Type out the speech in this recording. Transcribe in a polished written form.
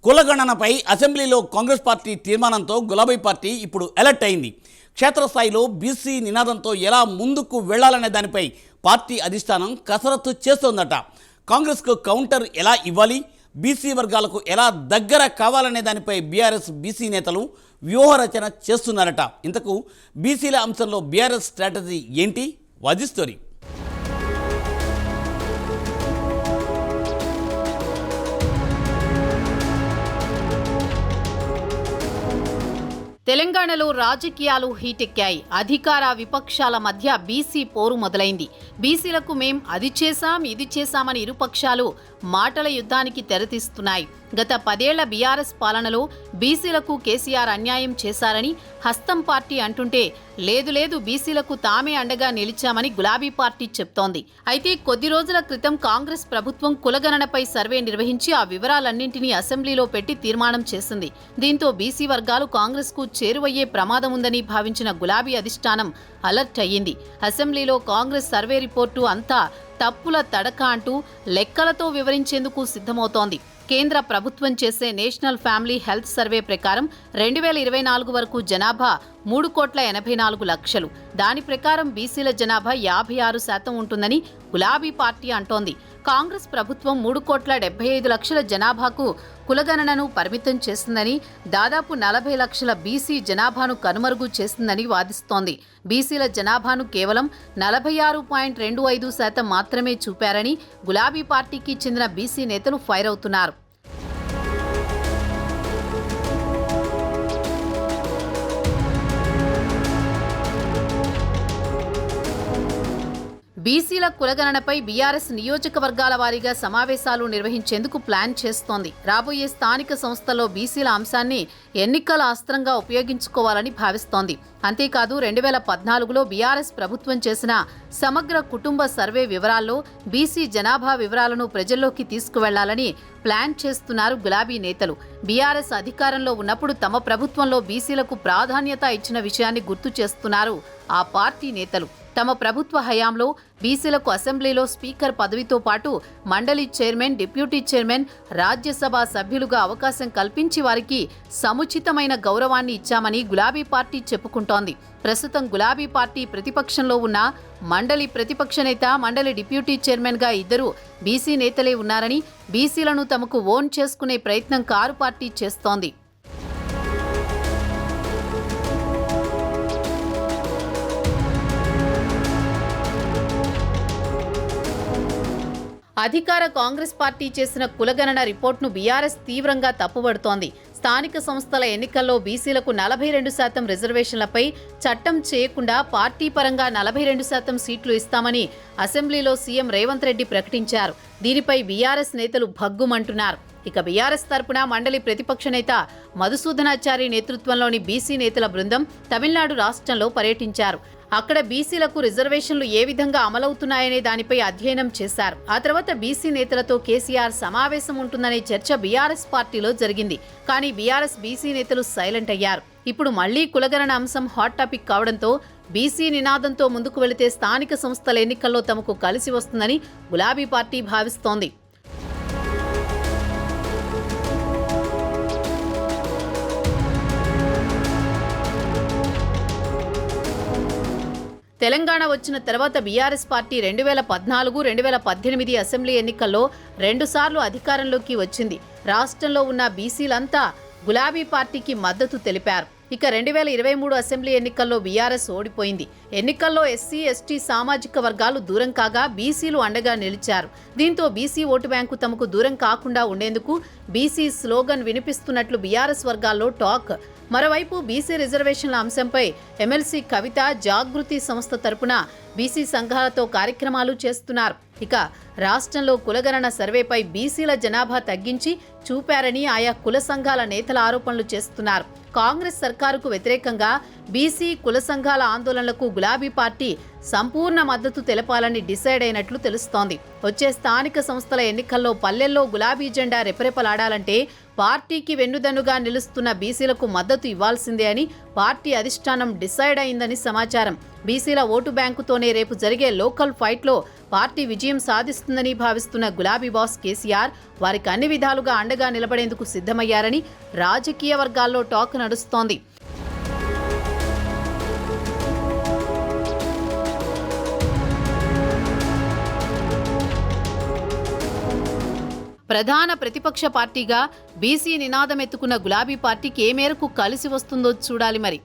కులగణనపై అసెంబ్లీలో కాంగ్రెస్ పార్టీ తీర్మానంతో గులాబీ పార్టీ ఇప్పుడు అలర్ట్ అయింది. క్షేత్రస్థాయిలో బీసీ నినాదంతో ఎలా ముందుకు వెళ్లాలనే దానిపై పార్టీ అధిష్టానం కసరత్తు చేస్తోందట. కాంగ్రెస్కు కౌంటర్ ఎలా ఇవ్వాలి, బీసీ వర్గాలకు ఎలా దగ్గర కావాలనే దానిపై బీఆర్ఎస్ బీసీ నేతలు వ్యూహరచన చేస్తున్నారట. ఇంతకు బీసీల అంశంలో బీఆర్ఎస్ స్ట్రాటజీ ఏంటి? వాజీ స్టోరీ. తెలంగాణలో రాజకీయాలు హీటెక్కాయి. అధికార విపక్షాల మధ్య బీసీ పోరు మొదలైంది. బీసీలకు మేం అది చేశాం ఇది చేశామని ఇరుపక్షాలు మాటల యుద్ధానికి తెరతీస్తున్నాయి. గత 10 ఏళ్ల బీఆర్ఎస్ పాలనలో బీసీలకు కేసీఆర్ అన్యాయం చేశారని హస్తం పార్టీ అంటుంటే, లేదు బీసీలకు తామే అండగా నిలిచామని గులాబీ పార్టీ చెప్తోంది. అయితే కొద్ది రోజుల క్రితం కాంగ్రెస్ ప్రభుత్వం కులగణనపై సర్వే నిర్వహించి ఆ వివరాలన్నింటినీ అసెంబ్లీలో పెట్టి తీర్మానం చేసింది. దీంతో బీసీ వర్గాలు కాంగ్రెస్కు చేరువయ్యే ప్రమాదం ఉందని భావించిన గులాబీ అధిష్టానం అలర్ట్ అయ్యింది. అసెంబ్లీలో కాంగ్రెస్ సర్వే రిపోర్టు అంతా తప్పుల తడక అంటూ లెక్కలతో వివరించేందుకు సిద్ధమవుతోంది. కేంద్ర ప్రభుత్వం చేసే నేషనల్ ఫ్యామిలీ హెల్త్ సర్వే ప్రకారం 2024 వరకు జనాభా 3,84,00,000. దాని ప్రకారం బీసీల జనాభా 56% ఉంటుందని గులాబీ పార్టీ అంటోంది. కాంగ్రెస్ ప్రభుత్వం 3,75,00,000 జనాభాకు కులగణనను పరిమితం చేసిందని, దాదాపు 40 లక్షల బీసీ జనాభాను కనుమరుగు చేసిందని వాదిస్తోంది. బీసీల జనాభాను కేవలం 46.25% మాత్రమే చూపారని గులాబీ పార్టీకి చెందిన బీసీ నేతలు ఫైర్ అవుతున్నారు. బీసీల కులగణనపై బీఆర్ఎస్ నియోజకవర్గాల వారీగా సమావేశాలు నిర్వహించేందుకు ప్లాన్ చేస్తోంది. రాబోయే స్థానిక సంస్థల్లో బీసీల అంశాన్ని ఎన్నికల అస్త్రంగా ఉపయోగించుకోవాలని భావిస్తోంది. అంతేకాదు 2014లో బీఆర్ఎస్ ప్రభుత్వం చేసిన సమగ్ర కుటుంబ సర్వే వివరాల్లో బీసీ జనాభా వివరాలను ప్రజల్లోకి తీసుకువెళ్లాలని ప్లాన్ చేస్తున్నారు గులాబీ నేతలు. బీఆర్ఎస్ అధికారంలో ఉన్నప్పుడు తమ ప్రభుత్వంలో బీసీలకు ప్రాధాన్యత ఇచ్చిన విషయాన్ని గుర్తు చేస్తున్నారు ఆ పార్టీ నేతలు. తమ ప్రభుత్వ హయాంలో బీసీలకు అసెంబ్లీలో స్పీకర్ పదవితో పాటు మండలి చైర్మన్, డిప్యూటీ చైర్మన్, రాజ్యసభ సభ్యులుగా అవకాశం కల్పించి వారికి సముచితమైన గౌరవాన్ని ఇచ్చామని గులాబీ పార్టీ చెప్పుకుంటోంది. ప్రస్తుతం గులాబీ పార్టీ ప్రతిపక్షంలో ఉన్న మండలి ప్రతిపక్ష నేత, మండలి డిప్యూటీ చైర్మన్గా 2 బీసీ నేతలే ఉన్నారని, బీసీలను తమకు ఓన్ చేసుకునే ప్రయత్నం కారు పార్టీ చేస్తోంది. అధికార కాంగ్రెస్ పార్టీ చేసిన కులగణన రిపోర్టును బీఆర్ఎస్ తీవ్రంగా తప్పుబడుతోంది. స్థానిక సంస్థల ఎన్నికల్లో బీసీలకు 42% రిజర్వేషన్లపై చట్టం చేయకుండా పార్టీ పరంగా 42% సీట్లు ఇస్తామని అసెంబ్లీలో సీఎం రేవంత్ రెడ్డి ప్రకటించారు. దీనిపై బీఆర్ఎస్ నేతలు భగ్గుమంటున్నారు. ఇక బీఆర్ఎస్ తరపున మండలి ప్రతిపక్ష నేత మధుసూదనాచారి నేతృత్వంలోని బీసీ నేతల బృందం తమిళనాడు రాష్ట్రంలో పర్యటించారు. అక్కడ బీసీలకు రిజర్వేషన్లు ఏ విధంగా అమలవుతున్నాయనే దానిపై అధ్యయనం చేశారు. ఆ తర్వాత బీసీ నేతలతో కేసీఆర్ సమావేశం ఉంటుందనే చర్చ బీఆర్ఎస్ పార్టీలో జరిగింది. కానీ బీఆర్ఎస్ బీసీ నేతలు సైలెంట్ అయ్యారు. ఇప్పుడు మళ్లీ కులగణన అంశం హాట్ టాపిక్ కావడంతో బీసీ నినాదంతో ముందుకు వెళితే స్థానిక సంస్థల ఎన్నికల్లో తమకు కలిసి వస్తుందని గులాబీ పార్టీ భావిస్తోంది. తెలంగాణ వచ్చిన తర్వాత బీఆర్ఎస్ పార్టీ 2014, 2018 అసెంబ్లీ ఎన్నికల్లో 2 సార్లు అధికారంలోకి వచ్చింది. రాష్ట్రంలో ఉన్న బీసీలంతా గులాబీ పార్టీకి మద్దతు తెలిపారు. ఇక 2023 అసెంబ్లీ ఎన్నికల్లో బీఆర్ఎస్ ఓడిపోయింది. ఎన్నికల్లో ఎస్సీ, ఎస్టీ సామాజిక వర్గాలు దూరం కాగా బీసీలు అండగా నిలిచారు. దీంతో బీసీ ఓటు బ్యాంకు తమకు దూరం కాకుండా ఉండేందుకు బీసీ స్లోగన్ వినిపిస్తున్నట్లు బీఆర్ఎస్ వర్గాల్లో టాక్. మరోవైపు బీసీ రిజర్వేషన్ల అంశంపై ఎమ్మెల్సీ కవిత జాగృతి సంస్థ తరపున బీసీ సంఘాలతో కార్యక్రమాలు చేస్తున్నారు. ఇక రాష్ట్రంలో కులగణన సర్వేపై బీసీల జనాభా తగ్గించి చూపారని ఆయా కుల సంఘాల నేతల ఆరోపణలు చేస్తున్నారు. కాంగ్రెస్ సర్కారుకు వ్యతిరేకంగా బీసీ కుల సంఘాల ఆందోళనలకు గులాబీ పార్టీ సంపూర్ణ మద్దతు తెలపాలని డిసైడ్ అయినట్లు తెలుస్తోంది. వచ్చే స్థానిక సంస్థల ఎన్నికల్లో పల్లెల్లో గులాబీ జెండా రెపరెపలాడాలంటే పార్టీకి వెన్నుదన్నుగా నిలుస్తున్న బీసీలకు మద్దతు ఇవ్వాల్సిందే అని పార్టీ అధిష్టానం డిసైడ్ అయిందని సమాచారం. బీసీల ఓటు బ్యాంకుతోనే రేపు జరిగే లోకల్ ఫైట్లో పార్టీ విజయం సాధిస్తుందని భావిస్తున్న గులాబీ బాస్ కేసీఆర్ వారికి అన్ని విధాలుగా అండగా నిలబడేందుకు సిద్ధమయ్యారని రాజకీయ వర్గాల్లో టాక్ నడుస్తోంది. ప్రధాన ప్రతిపక్ష పార్టీగా బీసీ నినాదం ఎత్తుకున్న గులాబీ పార్టీకి ఏ మేరకు కలిసి వస్తుందో చూడాలి మరి.